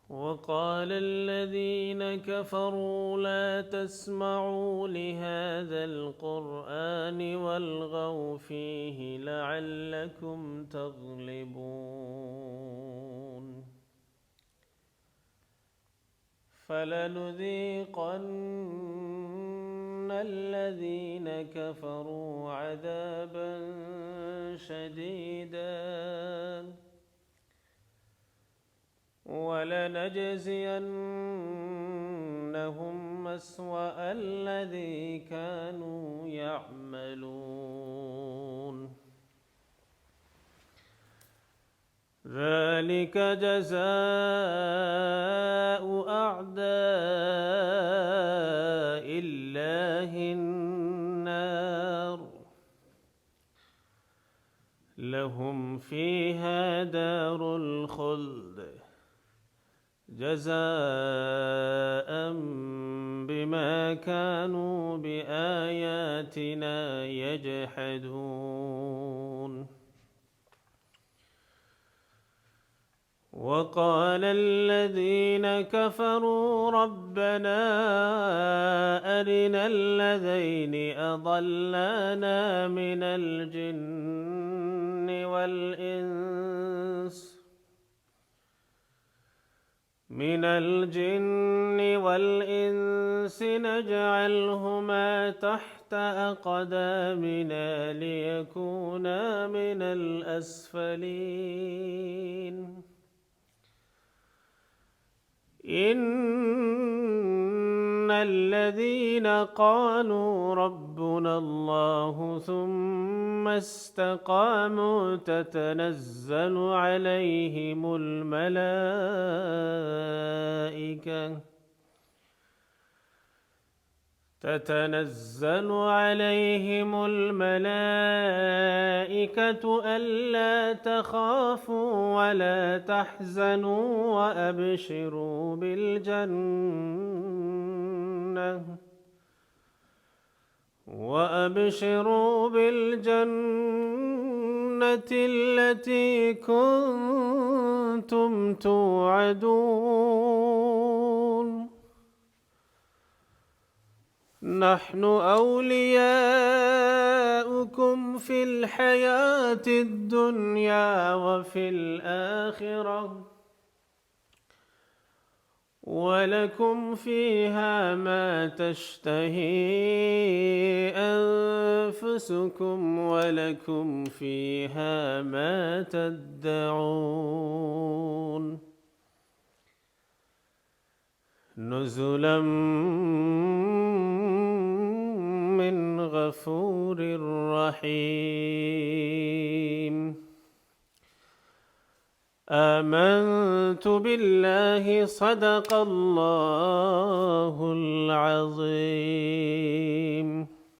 وقال الذين كفروا لا تسمعوا لهذا القرآن والغوا فيه لعلكم تغلبون فلنذيقن الذين كفروا عذابا شديدا ولنجزينهم أسوأ الذي كانوا يعملون ذلك جزاء أعداء الله النار لهم فيها دار الخلد جزاء بما كانوا بآياتنا يجحدون وقال الذين كفروا ربنا أرنا الذين أضلانا من الجن والإنس نجعلهما تحت أقدامنا ليكونا من الأسفلين إن الذين قالوا ربنا الله ثم استقاموا تتنزل عليهم الملائكة ألا تخافوا ولا تحزنوا وأبشروا بالجنة التي كنتم توعدون نحن أولياؤكم في الحياة الدنيا وفي الآخرة ولكم فيها ما تشتهي أنفسكم ولكم فيها ما تدعون نزلا من غفور رحيم آمنت بالله صدق الله العظيم